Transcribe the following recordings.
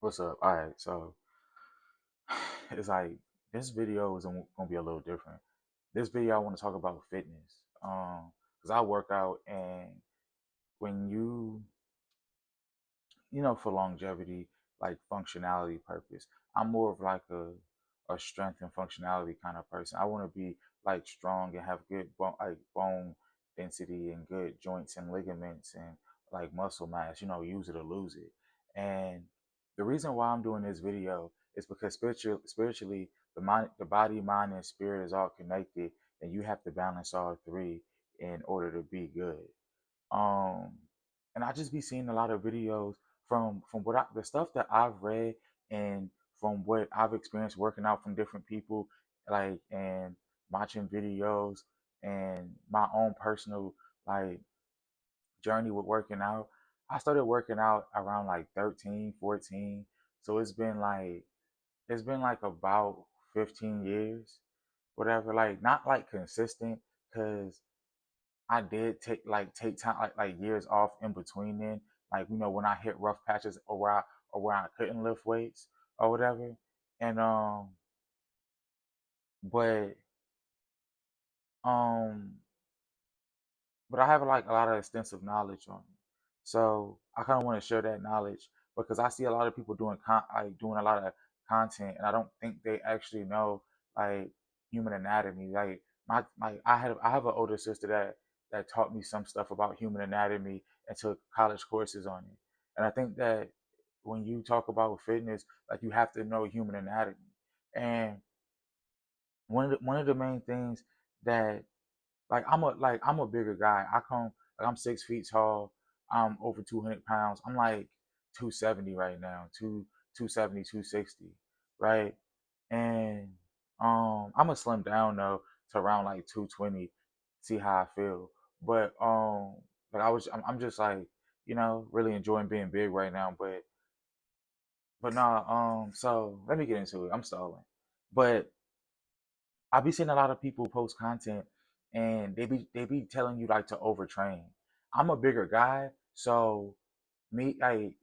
What's up? All right, so it's like this video is gonna be a little different. This video I want to talk about fitness, because I work out, and when for longevity, like functionality purpose, I'm more of like a strength and functionality kind of person. I want to be like strong and have good bone density and good joints and ligaments and like muscle mass. Use it or lose it. And the reason why I'm doing this video is because spiritually, the body, mind, and spirit is all connected, and you have to balance all three in order to be good. Um, and I just be seeing a lot of videos from the stuff that I've read and from what I've experienced working out from different people, like and watching videos and my own personal like journey with working out. I started working out around like 13, 14. So it's been like about 15 years, whatever. Like not like consistent, because I did take time like years off in between then. Like when I hit rough patches or where I couldn't lift weights or whatever. And but um but I have like a lot of extensive knowledge on it. So I kind of want to share that knowledge because I see a lot of people doing a lot of content, and I don't think they actually know like human anatomy. Like I have an older sister that taught me some stuff about human anatomy and took college courses on it. And I think that when you talk about fitness, like you have to know human anatomy. And one of the main things that I'm a bigger guy. I'm 6 feet tall. I'm over 200 pounds. I'm like 270 right now, 270, 260, right? And I'm gonna slim down though to around like 220, see how I feel. But I'm just like really enjoying being big right now. But nah, so let me get into it. I'm stalling, but I be seeing a lot of people post content and they be telling you like to overtrain. I'm a bigger guy, so me like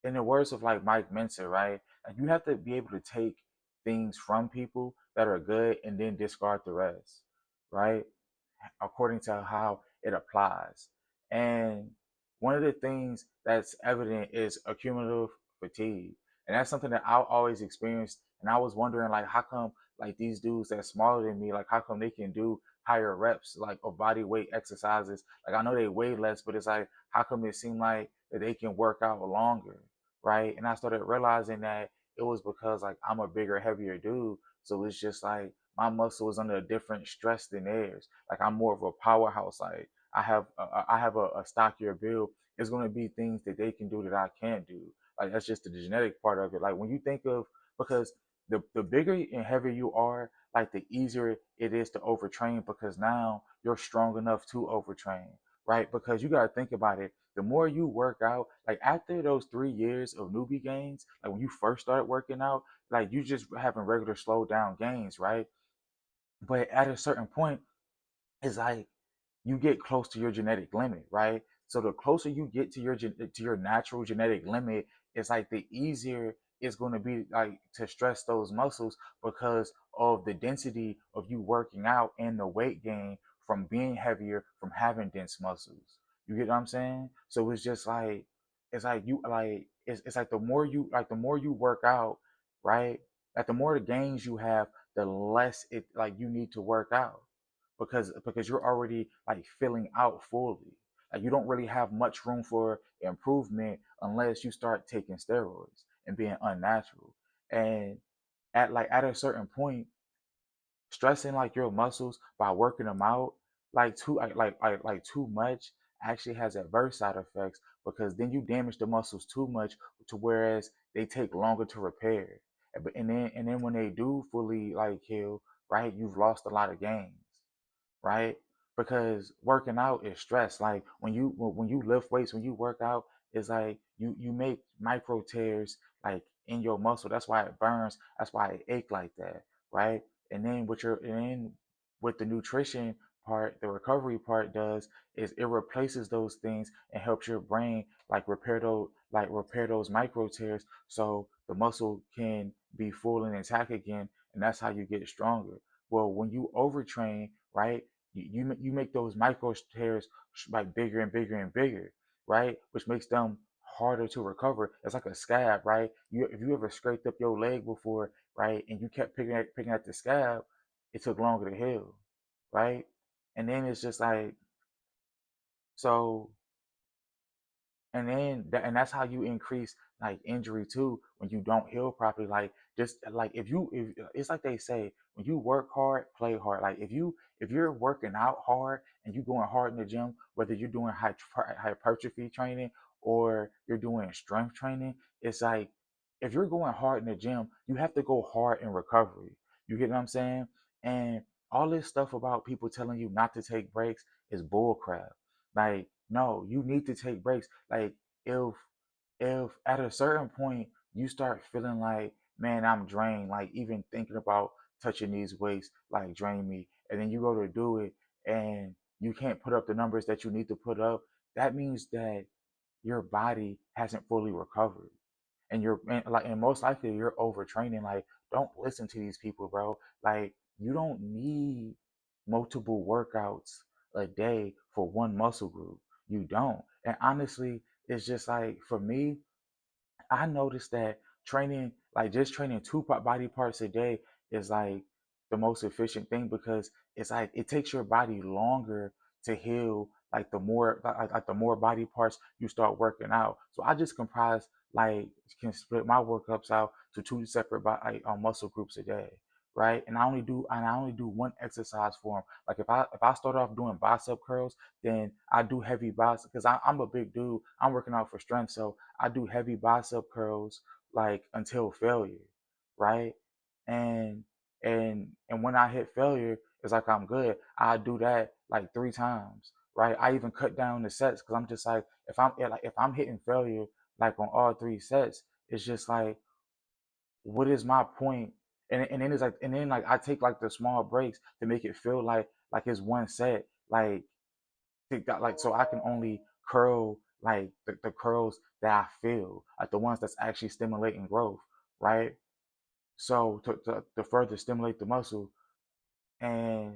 in the words of like Mike Mentor, right? Like you have to be able to take things from people that are good and then discard the rest, right? According to how it applies. And one of the things that's evident is accumulative fatigue. And that's something that I always experienced. And I was wondering, like, how come, like, these dudes that's smaller than me, like, how come they can do higher reps, like, of body weight exercises? Like, I know they weigh less, but it's like, how come it seemed like that they can work out longer, right? And I started realizing that it was because, like, I'm a bigger, heavier dude. So it's just like, my muscle is under a different stress than theirs. Like I'm more of a powerhouse. Like I have a stockier build. It's going to be things that they can do that I can't do. Like that's just the genetic part of it. Like when you think of because the bigger and heavier you are, like the easier it is to overtrain because now you're strong enough to overtrain, right? Because you got to think about it. The more you work out, like after those 3 years of newbie gains, like when you first started working out, like you just having regular slow down gains, right? But at a certain point, it's like you get close to your genetic limit, right? So the closer you get to your natural genetic limit, it's like the easier it's going to be like to stress those muscles because of the density of you working out and the weight gain from being heavier from having dense muscles. You get what I'm saying? So it's like the more you work out, right? Like the more the gains you have, the less it like you need to work out because you're already like filling out fully. Like you don't really have much room for improvement unless you start taking steroids and being unnatural. And at a certain point, stressing like your muscles by working them out like too much actually has adverse side effects because then you damage the muscles too much to whereas they take longer to repair. And then when they do fully like heal, right, you've lost a lot of gains, right? Because working out is stress. Like when you lift weights, when you work out, it's like you make micro tears like in your muscle. That's why it burns. That's why it ache like that, right? And then with the nutrition part, the recovery part does is it replaces those things and helps your brain like repair those like repair those micro tears so the muscle can be full and intact again, and that's how you get stronger. Well, when you overtrain, right, you make those micro tears like bigger and bigger and bigger, right, which makes them harder to recover. It's like a scab, right? You if you ever scraped up your leg before, right, and you kept picking at the scab, it took longer to heal, right? And then it's just like so and that's how you increase like injury too when you don't heal properly. Like just like if it's like they say, when you work hard, play hard. Like if you're working out hard and you going hard in the gym, whether you're doing hypertrophy training or you're doing strength training, it's like if you're going hard in the gym, you have to go hard in recovery. You get what I'm saying? And all this stuff about people telling you not to take breaks is bull crap. Like, no, you need to take breaks. Like, if at a certain point you start feeling like, man, I'm drained, like even thinking about touching these weights like drain me, and then you go to do it and you can't put up the numbers that you need to put up, that means that your body hasn't fully recovered, and and most likely you're overtraining. Like, don't listen to these people, bro. Like, you don't need multiple workouts a day for one muscle group. You don't. And honestly, it's just like, for me, I noticed that training, like just training two body parts a day, is like the most efficient thing, because it's like it takes your body longer to heal. Like the more body parts you start working out. So I just comprise like can split my workups out to two separate muscle groups a day, right? And I only do one exercise for them. Like if I start off doing bicep curls, then I do heavy bicep because I'm a big dude. I'm working out for strength, so I do heavy bicep curls like until failure, right? And and when I hit failure, it's like I'm good. I do that like 3 times, right? I even cut down the sets because I'm just like, if I'm hitting failure like on all 3 sets, it's just like, what is my point? And then it's like, and then like I take like the small breaks to make it feel like it's one set, like think that, like, so I can only curl like the curls that I feel, like the ones that's actually stimulating growth, right? So to further stimulate the muscle, and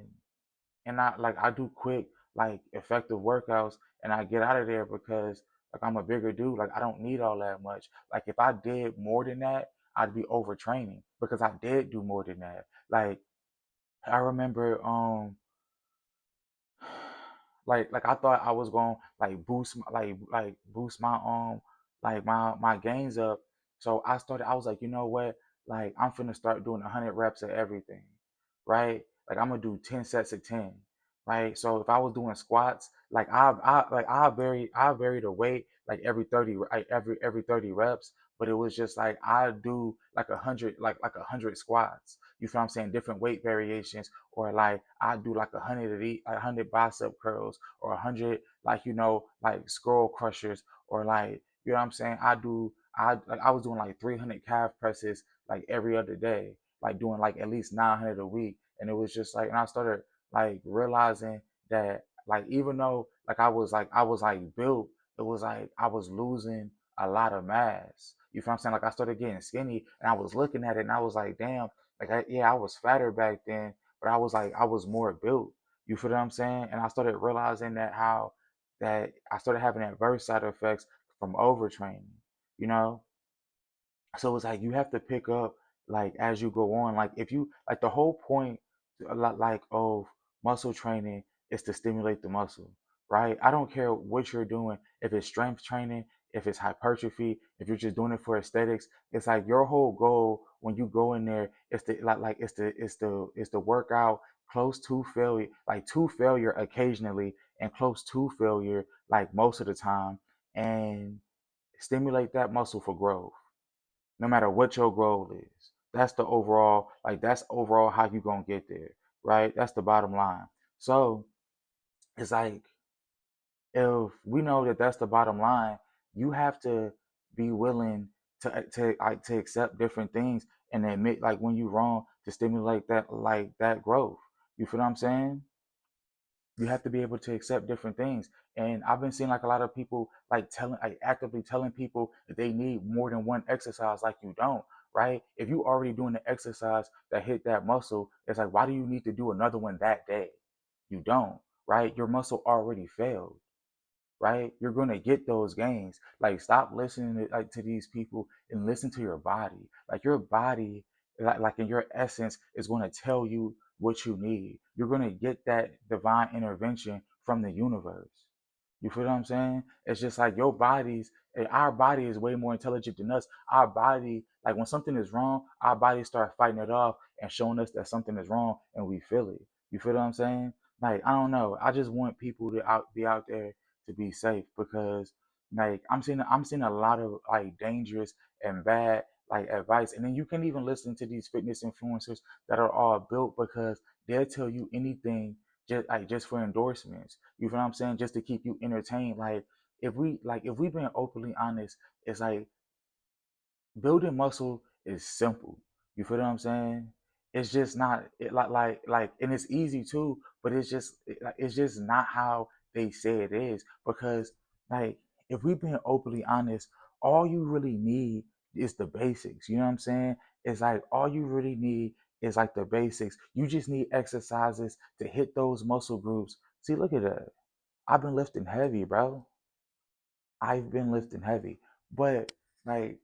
I do quick, like effective workouts, and I get out of there because like I'm a bigger dude, like I don't need all that much. Like if I did more than that, I'd be overtraining because I did do more than that. Like I remember like I thought I was going to like boost my like my gains up. So I was like, you know what? Like I'm finna start doing 100 reps of everything, right? Like I'm gonna do 10 sets of 10, right? So if I was doing squats, like I vary the weight like every 30, like every 30 reps, but it was just like I do like 100, like 100 squats. You feel what I'm saying? Different weight variations, or like I do like 100 bicep curls, or 100 like like scroll crushers, or like you know what I'm saying. I was doing like 300 calf presses like every other day, like doing like at least 900 a week, and it was just like, and I started like realizing that like even though like I was like built, it was like I was losing a lot of mass. You feel what I'm saying? Like I started getting skinny, and I was looking at it, and I was like, damn, like yeah, I was fatter back then, but I was like I was more built. You feel what I'm saying? And I started realizing that I started having adverse side effects from overtraining. You know, so it's like you have to pick up like as you go on. Like if you like the whole point like of muscle training is to stimulate the muscle, right? I don't care what you're doing, if it's strength training, if it's hypertrophy, if you're just doing it for aesthetics. It's like your whole goal when you go in there is to it's to work out close to failure, like to failure occasionally, and close to failure like most of the time, and stimulate that muscle for growth, no matter what your goal is. That's the overall, like that's overall how you gonna get there, right? That's the bottom line. So it's like, if we know that that's the bottom line, you have to be willing to accept different things and admit like when you're wrong to stimulate that growth. You feel what I'm saying? You have to be able to accept different things. And I've been seeing like a lot of people like telling, like actively telling people that they need more than one exercise. Like you don't, right? If you already doing the exercise that hit that muscle, it's like, why do you need to do another one that day? You don't, right? Your muscle already failed, right? You're gonna get those gains. Like stop listening to, like, to these people and listen to your body. Like your body, like in your essence, is gonna tell you what you need. You're gonna get that divine intervention from the universe. You feel what I'm saying? It's just like your body's our body is way more intelligent than us. Our body, like when something is wrong, our body start fighting it off and showing us that something is wrong and we feel it. You feel what I'm saying? Like, I don't know. I just want people to be out there to be safe because like I'm seeing a lot of like dangerous and bad like advice. And then you can even listen to these fitness influencers that are all built because they'll tell you anything just for endorsements. You feel what I'm saying? Just to keep you entertained. If we've been openly honest, it's like building muscle is simple. You feel what I'm saying? It's just not and it's easy too, but it's just not how they say it is. Because like if we've been openly honest, all you really need is the basics. You know what I'm saying? It's like all you really need is like the basics. You just need exercises to hit those muscle groups. See, look at that. I've been lifting heavy, bro. I've been lifting heavy. But like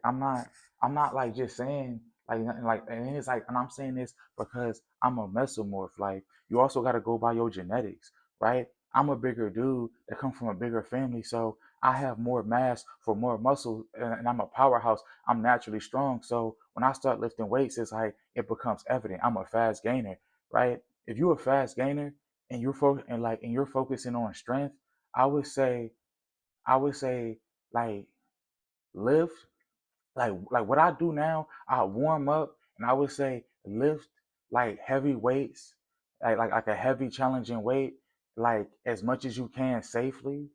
I'm not like just saying and then it's like and I'm saying this because I'm a mesomorph. Like you also got to go by your genetics, right? I'm a bigger dude that come from a bigger family, so I have more mass for more muscle, and I'm a powerhouse. I'm naturally strong, so when I start lifting weights, it's like it becomes evident. I'm a fast gainer, right? If you're a fast gainer and you're focusing on strength, I would say I would say like lift like what I do now, I warm up and I would say lift like heavy weights, like a heavy challenging weight, like as much as you can safely,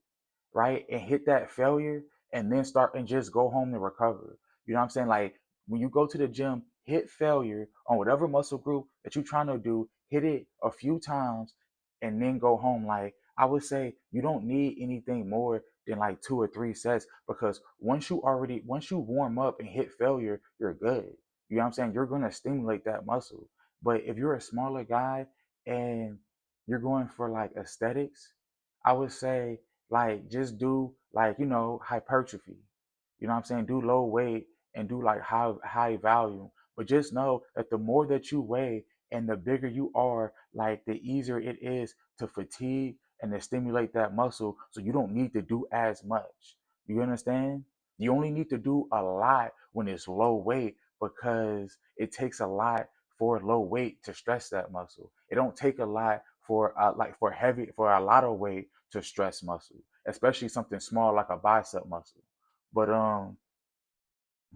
right? And hit that failure and then start and just go home and recover. You know what I'm saying? Like when you go to the gym, hit failure on whatever muscle group that you're trying to do, hit it a few times and then go home. Like I would say you don't need anything more than like 2 or 3 sets because once you warm up and hit failure, you're good. You know what I'm saying? You're gonna stimulate that muscle. But if you're a smaller guy and you're going for like aesthetics, I would say like just do like hypertrophy. You know what I'm saying? Do low weight and do like high volume. But just know that the more that you weigh and the bigger you are, like the easier it is to fatigue and to stimulate that muscle, so you don't need to do as much. You understand? You only need to do a lot when it's low weight because it takes a lot for low weight to stress that muscle. It don't take a lot for for a lot of weight to stress muscle, especially something small like a bicep muscle. But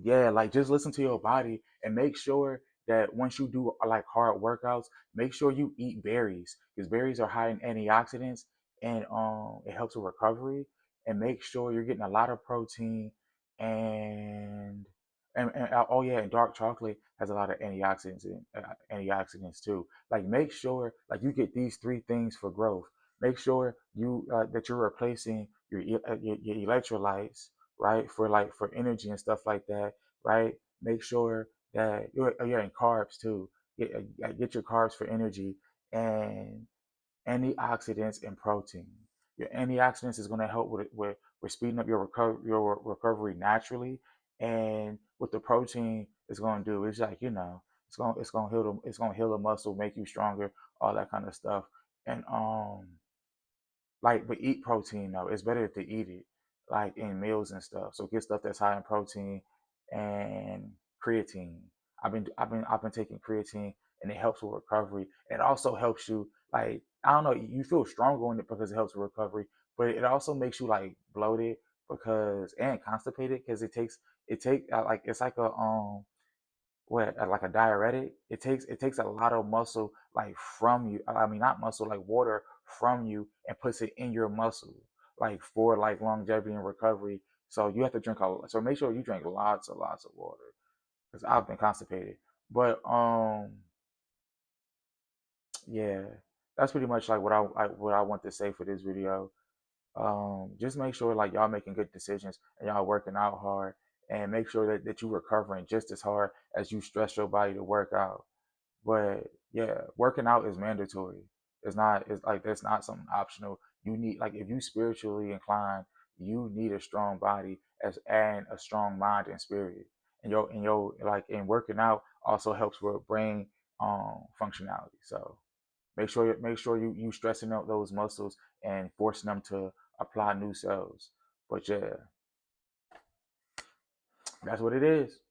yeah, like just listen to your body and make sure that once you do like hard workouts, make sure you eat berries because berries are high in antioxidants and it helps with recovery. And make sure you're getting a lot of protein and oh yeah, and dark chocolate has a lot of antioxidants too. Like make sure like you get these 3 things for growth. Make sure you that you're replacing your electrolytes, right? For energy and stuff like that, right? Make sure that you're in carbs too. Get your carbs for energy and antioxidants and protein. Your antioxidants is going to help with speeding up your recovery naturally, and what the protein is going to do is like it's going to heal the muscle, make you stronger, all that kind of stuff, and but eat protein though. It's better to eat it like in meals and stuff. So get stuff that's high in protein and creatine. I've been taking creatine and it helps with recovery. It also helps you like I don't know, you feel stronger in it because it helps with recovery, but it also makes you like bloated because and constipated because it take like it's like a like a diuretic. It takes a lot of muscle like from you. I mean not muscle like water from you and puts it in your muscle like for like longevity and recovery. So you have to drink a lot. So make sure you drink lots and lots of water because I've been constipated. But yeah. that's pretty much like what I want to say for this video. Just make sure like y'all making good decisions and y'all working out hard, and make sure that you recovering just as hard as you stress your body to work out. But yeah, working out is mandatory. It's not. It's like that's not something optional. You need like if you spiritually inclined, you need a strong body as and a strong mind and spirit. And your like and working out also helps with brain functionality. So make sure you stressing out those muscles and forcing them to apply new cells. But yeah, that's what it is.